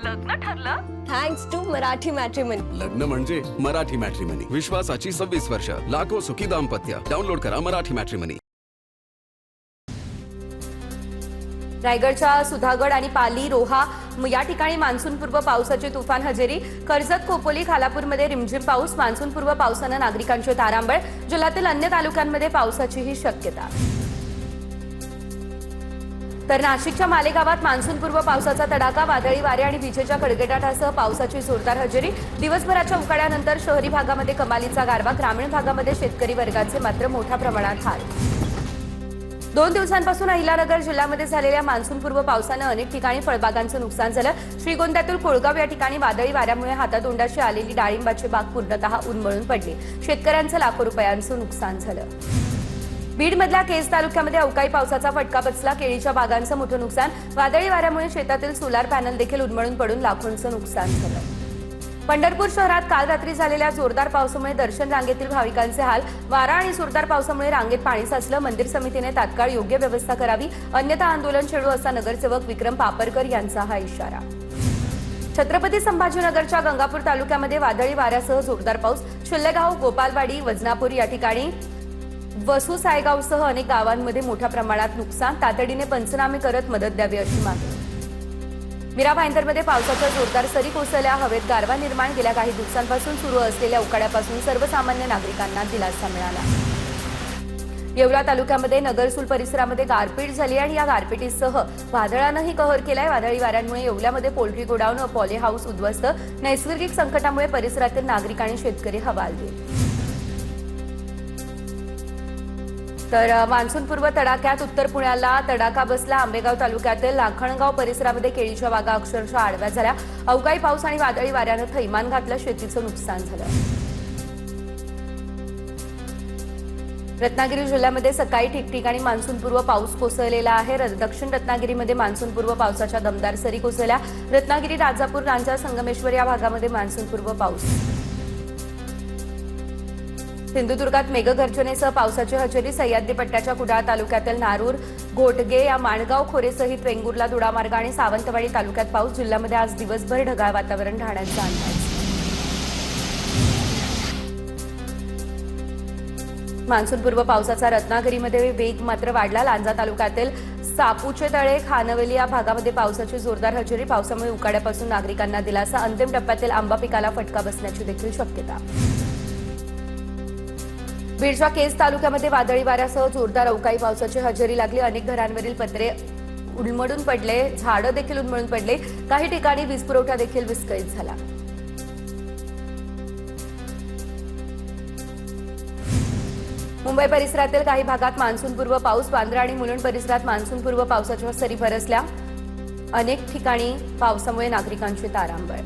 लग्न ठरलं? Thanks to Marathi matrimony. लग्न म्हणजे मराठी मॅट्रिमनी. विश्वासाची 26 वर्ष. लाखो सुखी दाम्पत्य. डाउनलोड करा मराठी मॅट्रिमनी. रायगडच्या सुधागड आणि पाली रोहा या ठिकाणी मान्सूनपूर्व पावसाची तुफान हजेरी. कर्जत, खोपोली, खालापूरमध्ये रिमझिम पाऊस. मान्सूनपूर्व पावसानं नागरिकांची तारांबळ. जिल्ह्यातील अन्य तालुक्यांमध्ये पावसाचीही शक्यता. तर नाशिकच्या मालेगावात मान्सूनपूर्व पावसाचा तडाखा. वादळी वारे आणि विजेच्या कडकडाटासह पावसाची जोरदार हजेरी. दिवसभराच्या उकाड्यानंतर शहरी भागामध्ये कमालीचा गारवा. ग्रामीण भागामध्ये शेतकरी वर्गाचे मात्र मोठ्या प्रमाणात हाल. 2 दिवसांपासून अहिल्यानगर जिल्ह्यामध्ये झालेल्या मान्सूनपूर्व पावसानं अनेक ठिकाणी फळबागांचं नुकसान झालं. श्रीगोंद्यातील कोळगाव या ठिकाणी वादळी वाऱ्यामुळे हातातोंडाशी आलेली डाळिंबाची बाग पूर्णतः उन्मळून पडली. शेतकऱ्यांचं लाखो रुपयांचं नुकसान झालं. बीडमधल्या केज तालुक्यामध्ये अवकाळी पावसाचा फटका बसला. केळीच्या बागांचं मोठं नुकसान. वादळी वाऱ्यामुळे शेतातील सोलार पॅनल देखील उन्मळून पडून लाखोंचं नुकसान झालं. पंढरपूर शहरात काल रात्री झालेल्या जोरदार पावसामुळे दर्शन रांगेतील भाविकांचे हाल. वारा आणि जोरदार पावसामुळे रांगेत पाणी साचलं. मंदिर समितीने तात्काळ योग्य व्यवस्था करावी, अन्यथा आंदोलन छेडू असा नगरसेवक विक्रम पापरकर यांचा हा इशारा. छत्रपती संभाजीनगरच्या गंगापूर तालुक्यामध्ये वादळी वाऱ्यासह जोरदार पाऊस. शिल्लेगाव, गोपालवाडी, वजनापूर या ठिकाणी वसू सायगावसह अनेक गावांमध्ये मोठ्या प्रमाणात नुकसान. तातडीने पंचनामे करत मदत द्यावी अशी मागणी. मीरा भाईंदरमध्ये पावसाच्या जोरदार सरी कोसळल्या. हवेत गारवा निर्माण. गेल्या काही दिवसांपासून सुरू असलेल्या उकाड्यापासून सर्वसामान्य नागरिकांना दिलासा मिळाला. येवला तालुक्यामध्ये नगरसूल परिसरामध्ये गारपीट झाली आणि या गारपिटीसह वादळानंही कहर केलाय. वादळी वाऱ्यांमुळे येवल्यामध्ये पोल्ट्री गोडाऊन व पॉली हाऊस उद्ध्वस्त. नैसर्गिक संकटामुळे परिसरातील नागरिक आणि शेतकरी हवालदिल. तर मान्सूनपूर्व तडाख्यात उत्तर पुण्याला तडाखा बसला. आंबेगाव तालुक्यातील लाखणगाव परिसरामध्ये केळीच्या बागा अक्षरशः आडव्या झाल्या. अवकाळी पाऊस आणि वादळी वाऱ्यानं थैमान घातलं. शेतीचं नुकसान झालं. रत्नागिरी जिल्ह्यामध्ये सकाळी ठिकठिकाणी मान्सूनपूर्व पाऊस कोसळलेला आहे. दक्षिण रत्नागिरीमध्ये मान्सूनपूर्व पावसाच्या दमदार सरी कोसळल्या. रत्नागिरी, राजापूर, रांजण, संगमेश्वर या भागामध्ये मान्सूनपूर्व पाऊस. सिंधुदुर्गात मेघगर्जनेसह पावसाची हजेरी. सह्याद्री पट्ट्याच्या कुडाळ तालुक्यातील नारूर, घोटगे या माणगाव खोरेसहित वेंगुर्ला, दुडामार्ग आणि सावंतवाडी तालुक्यात पाऊस. जिल्ह्यामध्ये आज दिवसभर ढगाळ वातावरण राहण्याचा अंदाज. मान्सूनपूर्व पावसाचा रत्नागिरीमध्ये वेग मात्र वाढला. लांजा तालुक्यातील सापूचे तळे, खानवेली या भागामध्ये पावसाची जोरदार हजेरी. पावसामुळे उकाड्यापासून नागरिकांना दिलासा. अंतिम टप्प्यातील आंबा पिकाला फटका बसण्याची देखील शक्यता. बीडच्या केज तालुक्यामध्ये वादळी वाऱ्यासह जोरदार अवकाळी पावसाची हजेरी लागली. अनेक घरांवरील पत्रे उन्मळून पडले. झाडं देखील उन्मळून पडले. काही ठिकाणी वीज पुरवठा देखील विस्कळीत झाला. मुंबई परिसरातील काही भागात मान्सूनपूर्व पाऊस. बांद्रा आणि मुलुंड परिसरात मान्सूनपूर्व पावसाच्या सरी बरसल्या. अनेक ठिकाणी पावसामुळे नागरिकांची तारांबळ.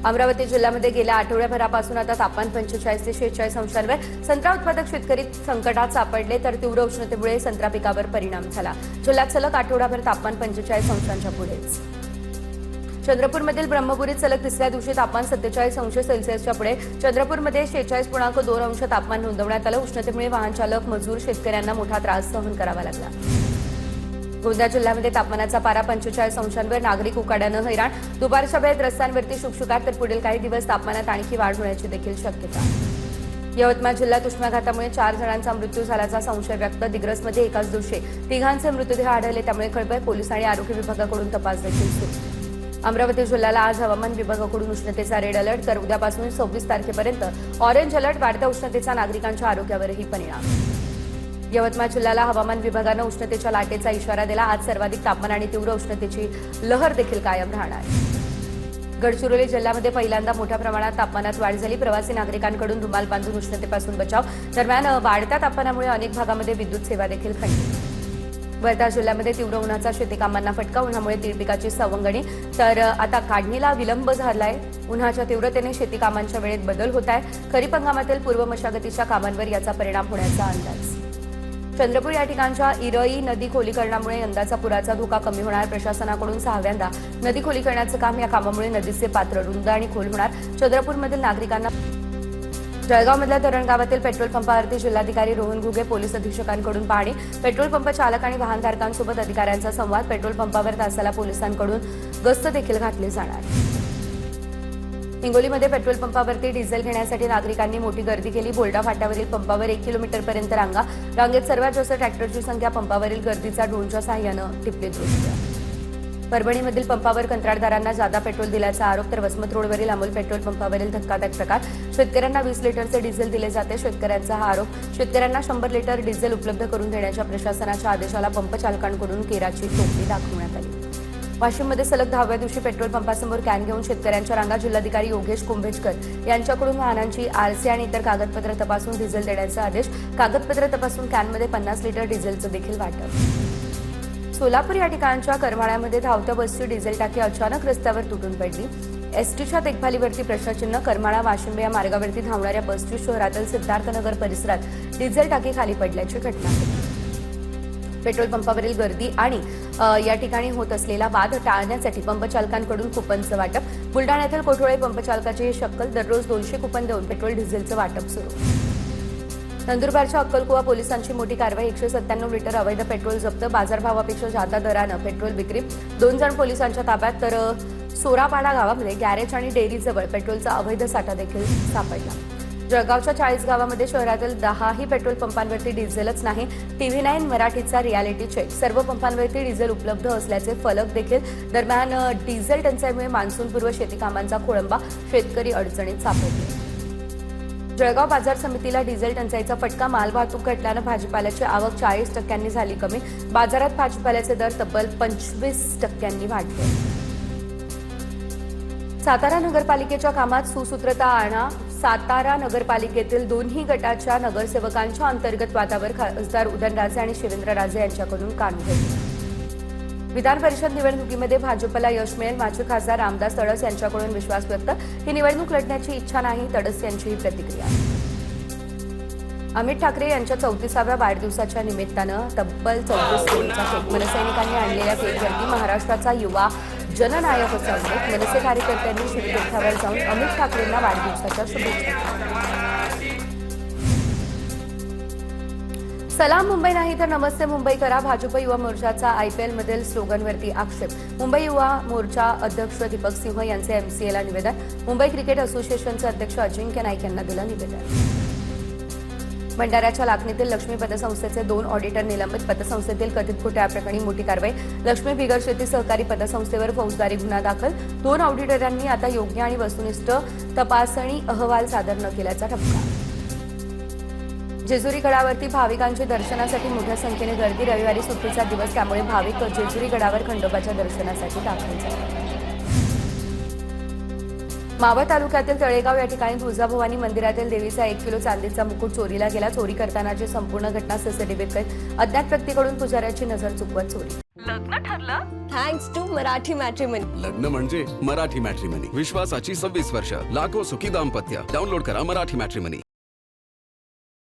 अमरावती जिल्ह्यामध्ये गेल्या आठवड्याभरापासून आता तापमान 45 ते 46 अंशांवर. संत्रा उत्पादक शेतकरी संकटात सापडले. तर तीव्र उष्णतेमुळे संत्रा पिकावर परिणाम झाला. जिल्ह्यात सलग आठवडाभर तापमान 45 अंशांच्या पुढेच. चंद्रपूरमधील ब्रह्मपुरीत सलग तिसऱ्या दिवशी तापमान 47 अंश सेल्सिअसच्या पुढे. चंद्रपूरमध्ये 46.2 अंश तापमान नोंदवण्यात आलं. उष्णतेमुळे वाहन चालक, मजूर, शेतकऱ्यांना मोठा त्रास सहन करावा लागला. गोंदिया जिल्ह्यामध्ये तापमानाचा पारा 45 अंशांवर. नागरिक उकाड्यानं हैराण. दुपारच्या वेळेत रस्त्यांवरती शुकशुकाट. तर पुढील काही दिवस तापमानात आणखी वाढ होण्याची देखील शक्यता. यवतमाळ जिल्ह्यात उष्माघातामुळे 4 जणांचा मृत्यू झाल्याचा संशय व्यक्त. दिग्रसमध्ये एकाच दिवशी तिघांचे मृतदेह आढळले. त्यामुळे खळबळ. पोलीस आणि आरोग्य विभागाकडून तपास देखील सुरू. अमरावती जिल्ह्याला आज हवामान विभागाकडून उष्णतेचा रेड अलर्ट. तर उद्यापासून 26 तारखेपर्यंत ऑरेंज अलर्ट. वाढत्या उष्णतेचा नागरिकांच्या आरोग्यावरही परिणाम. यवतमाळ जिल्ह्याला हवामान विभागानं उष्णतेच्या लाटेचा इशारा दिला. आज सर्वाधिक तापमान आणि तीव्र उष्णतेची लहर देखील कायम राहणार. गडचिरोली जिल्ह्यामध्ये पहिल्यांदा मोठ्या प्रमाणात तापमानात वाढ झाली. प्रवासी नागरिकांकडून रुमाल बांधून उष्णतेपासून बचाव. दरम्यान वाढत्या तापमानामुळे अनेक भागामध्ये विद्युत सेवा देखील खंडित. वर्धा जिल्ह्यामध्ये तीव्र उन्हाचा शेती कामांना फटका. उन्हामुळे तीळ पिकाची सवंगणी. तर आता काढणीला विलंब झालाय. उन्हाच्या तीव्रतेने शेती कामांच्या वेळेत बदल होत आहे. खरीप हंगामातील पूर्व मशागतीच्या कामांवर याचा परिणाम होण्याचा अंदाज. चंद्रपूर या ठिकाणच्या इरई नदी खोलीकरणामुळे यंदाचा पुराचा धोका कमी होणार. प्रशासनाकडून 6व्यांदा नदी खोलीकरणाचं काम. या कामामुळे नदीचे पात्र रुंद आणि खोल होणार. चंद्रपूरमधील नागरिकांना. जळगावमधल्या धरणगावातील पेट्रोल पंपावरती जिल्हाधिकारी रोहन घुगे, पोलीस अधीक्षकांकडून पाहणी. पेट्रोल पंप चालक आणि वाहनधारकांसोबत अधिकाऱ्यांचा संवाद. पेट्रोल पंपावर तासाला पोलिसांकडून गस्त देखील घातली जाणार. हिंगोलीमध्ये पेट्रोल पंपावरती डिझेल घेण्यासाठी नागरिकांनी मोठी गर्दी केली. बोल्डा फाट्यावरील पंपावर 1 किलोमीटरपर्यंत रांगेत सर्वात जास्त ट्रॅक्टरची संख्या. पंपावरील गर्दीचा ड्रोनच्या साहाय्यानं टिपले दृश्य. परभणीमधील पंपावर कंत्राटदारांना जादा पेट्रोल दिल्याचा आरोप. तर वसमत रोडवरील अमोल पेट्रोल पंपावरील धक्कादायक प्रकार. शेतकऱ्यांना 20 लिटरचे डिझेल दिले जाते. शेतकऱ्यांचा हा आरोप. शेतकऱ्यांना 100 लिटर डिझेल उपलब्ध करून देण्याच्या प्रशासनाच्या आदेशाला पंप चालकांकडून केराची टोपली दाखवण्यात आली. वाशिममध्ये सलग 10व्या दिवशी पेट्रोल पंपासमोर कॅन घेऊन शेतकऱ्यांच्या रांगा. जिल्हाधिकारी योगेश कुंभेजकर यांच्याकडून वाहनांची आरसी आणि इतर कागदपत्र तपासून डिझेल देण्याचा आदेश. कागदपत्र तपासून कॅनमध्ये 50 लिटर डिझेलचं देखील वाटप. सोलापूर या ठिकाणच्या करमाळ्यामध्ये धावत्या बसची डिझेल टाकी अचानक रस्त्यावर तुटून पडली. एसटीच्या देखभालीवरती प्रश्नचिन्ह. करमाळा वाशिम या मार्गावरती धावणाऱ्या बसची शहरातील सिद्धार्थनगर परिसरात डिझेल टाकी खाली पडल्याची घटना घडली. पेट्रोल पंपावरील गर्दी आणि या ठिकाणी होत असलेला वाद टाळण्यासाठी पंपचालकांकडून कुपनचं वाटप. बुलढाण्यातील कोठोळे पंपचालकाची ही शक्कल. दररोज 200 कुपन देऊन पेट्रोल डिझेलचं वाटप सुरू. नंदुरबारच्या अक्कलकुवा पोलिसांची मोठी कारवाई. 197 लिटर अवैध पेट्रोल जप्त. बाजारभावापेक्षा जादा दरानं पेट्रोल विक्री. 2 जण पोलिसांच्या ताब्यात. तर सोरापाडा गावामध्ये गॅरेज आणि डेअरीजवळ पेट्रोलचा अवैध साठा देखील सापडला. जळगावच्या 40 गावामध्ये शहरातील 10ही पेट्रोल पंपांवरती डिझेलच नाही. TV9 मराठीचा रियालिटी चेक. सर्व पंपांवरती डिझेल उपलब्ध असल्याचे फलक देखील. दरम्यान डिझेल टंचाईमुळे मान्सूनपूर्व शेती कामांचा खोळंबा. शेतकरी अडचणीत सापडले. जळगाव बाजार समितीला डिझेल टंचाईचा फटका. मालवाहतूक घटल्यानं भाजीपाल्याची आवक 40% झाली कमी. बाजारात भाजीपाल्याचे दर तब्बल 25% वाढले. सातारा नगरपालिकेच्या कामात सुसूत्रता आणा. सातारा नगरपालिकेतील दोन्ही गटाच्या नगरसेवकांच्या अंतर्गत वादावर खासदार उदयनराजे आणि शिवेंद्रराजे यांच्याकडून कान घेतले. विधान परिषद निवडणुकीमध्ये भाजपला यश मिळेल. माजी खासदार रामदास तडस यांच्याकडून विश्वास व्यक्त. ही निवडणूक लढण्याची इच्छा नाही. तडस यांची ही प्रतिक्रिया. अमित ठाकरे यांच्या 34व्या वाढदिवसाच्या निमित्तानं तब्बल 34 किलोचा केक. मनसैनिकांनी आणलेल्या केकवरती महाराष्ट्राचा युवा जननायक असा उल्लेख. मनसे कार्यकर्त्यांनी शिवतीर्थावर जाऊन अमित ठाकरेंना वाढदिवसाच्या शुभेच्छा. सलाम मुंबई नाही तर नमस्ते मुंबई करा. भाजप युवा मोर्चाचा IPL मधील स्लोगनवरती आक्षेप. मुंबई युवा मोर्चा अध्यक्ष दीपक सिंह यांचे MCAला निवेदन. मुंबई क्रिकेट असोसिएशनचे अध्यक्ष अजिंक्य नाईक यांना दिलं निवेदन. भंडाऱ्याच्या लाखणीतील लक्ष्मी पतसंस्थेचे 2 ऑडिटर निलंबित. पतसंस्थेतील कथित घोटाळ्याप्रकरणी मोठी कारवाई. लक्ष्मी बिगर शेती सहकारी पतसंस्थेवर फौजदारी गुन्हा दाखल. 2 ऑडिटरांनी आता योग्य आणि वस्तुनिष्ठ तपासणी अहवाल सादर न केल्याचा ठपका. जेजुरी गडावरती भाविकांची दर्शनासाठी मोठ्या संख्येने गर्दी. रविवारी सुट्टीचा दिवस त्यामुळे भाविक जेजुरी गडावर खंडोबाच्या दर्शनासाठी दाखल झाले. मावळ तालुक्यातील तळेगाव या ठिकाणी तुळजाभवानी मंदिरातील देवीचा 1 किलो चांदीचा मुकुट चोरीला गेला. चोरी करतानाची संपूर्ण घटना CCTVत कैद. अज्ञात व्यक्तीकडून पुजाऱ्याची नजर चुकवत चोरी. लग्न ठरलं थँक्स टू मराठी मॅट्रिमनी. लग्न म्हणजे मराठी मॅट्रिमनी. विश्वासाची 26 वर्ष. लाखो सुखी दाम्पत्य. डाउनलोड करा मराठी मॅट्रिमनी.